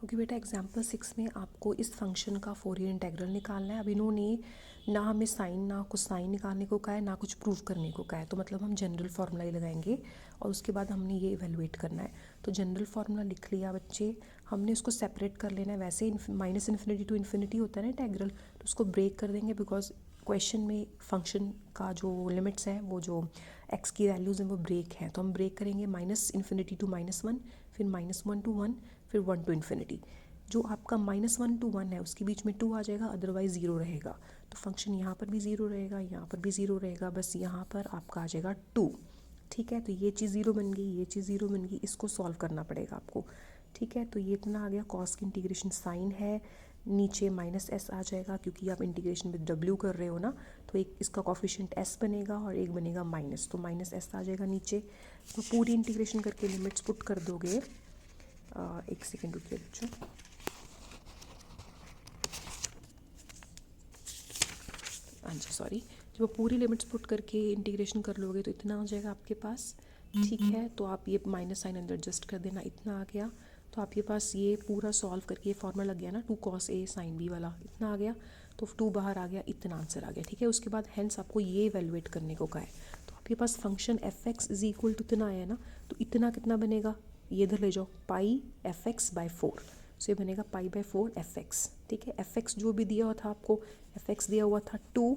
Okay बेटा, example 6 में आपको इस फंक्शन का फोरियर इंटीग्रल निकालना है। अब इन्होंने ना हमें साइन ना कुछ साइन निकालने को कहा है, ना कुछ प्रूव करने को कहा है, तो मतलब हम जनरल फार्मूला ही लगाएंगे और उसके बाद हमने ये इवेलुएट करना है। तो जनरल फार्मूला लिख लिया बच्चे, हमने उसको सेपरेट कर लेना है। वैसे माइनस इन्फिनिटी टू इन्फिनिटी होता है ना इंटीग्रल, तो उसको ब्रेक कर देंगे बिकॉज क्वेश्चन में फंक्शन का जो लिमिट्स हैं, वो जो एक्स की वैल्यूज़ हैं वो ब्रेक हैं। तो हम ब्रेक करेंगे माइनस इन्फिनिटी टू -1, फिर -1 to 1, फिर 1 to इन्फिनिटी। जो आपका -1 to 1 है उसके बीच में 2 आ जाएगा, अदरवाइज 0 रहेगा। तो फंक्शन यहाँ पर भी 0 रहेगा, यहाँ पर भी 0 रहेगा, बस यहाँ पर आपका आ जाएगा 2। ठीक है, तो ये चीज़ 0 बन गई, ये चीज़ 0 बन गई, इसको सॉल्व करना पड़ेगा आपको। ठीक है, तो ये इतना आ गया। कॉस की इंटीग्रेशन साइन है, नीचे -s आ जाएगा क्योंकि आप इंटीग्रेशन विद w कर रहे हो ना, तो एक इसका कॉफिशिएंट s बनेगा और एक बनेगा माइनस, तो -s आ जाएगा नीचे। तो पूरी इंटीग्रेशन करके लिमिट्स पुट कर दोगे। एक सेकेंड रुकिए बच्चों, हाँ जी सॉरी, जब आप पूरी लिमिट्स पुट करके इंटीग्रेशन कर लोगे तो इतना आ जाएगा आपके पास। ठीक है, तो आप ये माइनस साइन अंदर एडजस्ट कर देना, इतना आ गया। तो आपके पास ये पूरा सॉल्व करके ये फॉर्मूला लग गया ना, 2 cos A sin B वाला, इतना आ गया। तो 2 बाहर आ गया, इतना आंसर आ गया। ठीक है, उसके बाद हैंस आपको ये इवेलुएट करने को कहा है। तो आपके पास function f(x) is equal to इतना आया ना, तो इतना कितना बनेगा, ये इधर ले जाओ, पाई f(x/4), सो ये बनेगा पाई/4 f(x). ठीक है, f(x) जो भी दिया हुआ था आपको, f(x) दिया हुआ था 2,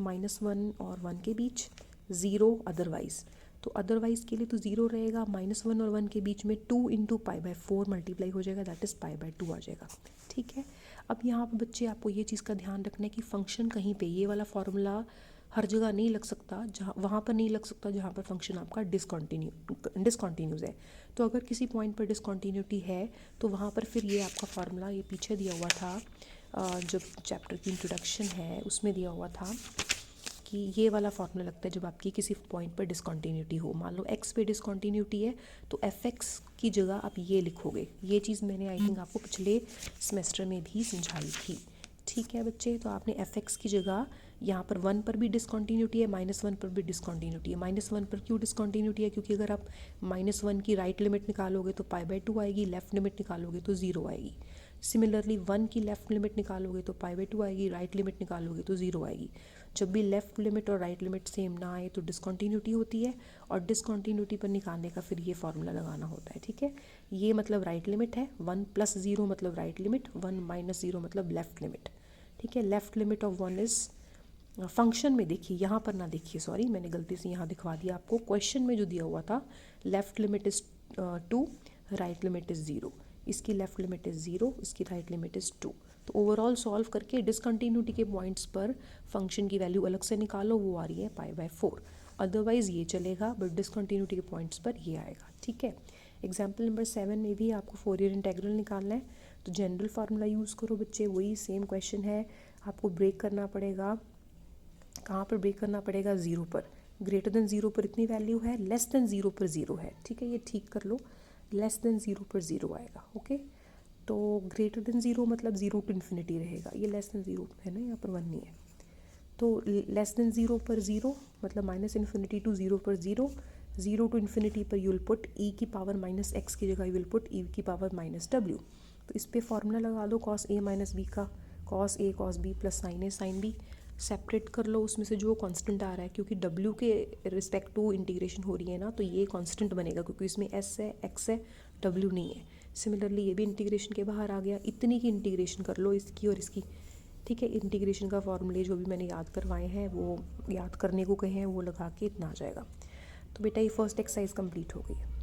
-1 और 1 के बीच, 0 अदरवाइज़। तो अदरवाइज़ के लिए तो 0 रहेगा, -1 और 1 के बीच में 2 × पाई/4 मल्टीप्लाई हो जाएगा, दैट इज़ पाई/2 आ जाएगा। ठीक है, अब यहाँ पर बच्चे आपको ये चीज़ का ध्यान रखना है कि फंक्शन कहीं पे ये वाला फार्मूला हर जगह नहीं लग सकता, जहाँ वहाँ पर नहीं लग सकता जहाँ पर फंक्शन आपका डिसकंटिन्यूस है। तो अगर किसी पॉइंट पर डिसकंटिन्यूटी है तो वहाँ पर फिर ये आपका फार्मूला, ये पीछे दिया हुआ था जब चैप्टर की इंट्रोडक्शन है उसमें दिया हुआ था कि ये वाला फार्मूला लगता है जब आपकी किसी पॉइंट पर डिसकंटिन्यूटी हो। मान लो एक्स पे डिसकंटिन्यूटी है तो f(x) की जगह आप ये लिखोगे। ये चीज़ मैंने आई थिंक आपको पिछले सेमेस्टर में भी समझाई थी। ठीक है बच्चे, तो आपने f(x) की जगह यहाँ पर 1 पर भी डिसकंटिन्यूटी है, -1 पर भी डिसकंटिन्यूटी है। -1 पर क्यों डिसकंटिन्यूटी है, क्योंकि अगर आप -1 की राइट लिमिट निकालोगे तो पाई/2 आएगी, लेफ़्ट लिमिट निकालोगे तो 0 आएगी। सिमिलरली 1 की लेफ़्ट लिमिट निकालोगे तो पाई/2 आएगी, राइट लिमिट निकालोगे तो 0 आएगी। जब भी लेफ़्ट लिमिट और राइट लिमिट सेम ना आए तो डिसकंटिन्यूटी होती है, और डिसकंटिन्यूटी पर निकालने का फिर ये फार्मूला लगाना होता है। ठीक है, ये मतलब राइट लिमिट है, 1 + 0 मतलब राइट लिमिट, 1 - 0 मतलब लेफ़्ट लिमिट। ठीक है, left limit of 1 is, function में देखिए, यहाँ पर ना देखिए, सॉरी मैंने गलती से यहाँ दिखवा दिया आपको। क्वेश्चन में जो दिया हुआ था, left limit is 2, right limit is 0। इसकी लेफ़्ट लिमिट इज़ 0, इसकी राइट लिमिट इज़ 2। तो ओवरऑल सॉल्व करके डिसकंटिन्यूटी के पॉइंट्स पर फंक्शन की वैल्यू अलग से निकालो, वो आ रही है पाई/4। अदरवाइज़ ये चलेगा, बट डिसकंटिन्यूटी के पॉइंट्स पर ये आएगा। ठीक है, एग्जाम्पल नंबर 7 में भी आपको फोरियर इंटीग्रल निकालना है, तो जनरल फार्मूला यूज़ करो बच्चे, वही सेम क्वेश्चन है। आपको ब्रेक करना पड़ेगा, कहाँ पर ब्रेक करना पड़ेगा, 0 पर। ग्रेटर देन 0 पर इतनी वैल्यू है, लेस देन 0 पर 0 है। ठीक है, ये ठीक कर लो, लेस देन 0 पर 0 आएगा। ओके, तो ग्रेटर देन 0 मतलब 0 टू इन्फिनिटी रहेगा, ये लेस देन 0 है ना, यहाँ पर 1 नहीं है। तो लेस देन 0 पर 0 मतलब -∞ टू 0 पर 0, 0 टू इन्फिनिटी पर यू विल पुट e⁻x की जगह यू विल पुट e⁻w। तो इस पर फॉर्मूला लगा दो cos A - b का, cos A cos B + sin A sin B। Separate कर लो उसमें से जो कांस्टेंट आ रहा है, क्योंकि w के रिस्पेक्ट टू इंटीग्रेशन हो रही है ना, तो ये कांस्टेंट बनेगा क्योंकि इसमें s है, x है, w नहीं है। सिमिलरली ये भी इंटीग्रेशन के बाहर आ गया, इतनी की इंटीग्रेशन कर लो इसकी और इसकी। ठीक है, इंटीग्रेशन का फॉर्मूले जो भी मैंने याद करवाए हैं, वो याद करने को कहे हैं, वो लगा के इतना आ जाएगा। तो बेटा ये फर्स्ट एक्सरसाइज कंप्लीट हो गई है।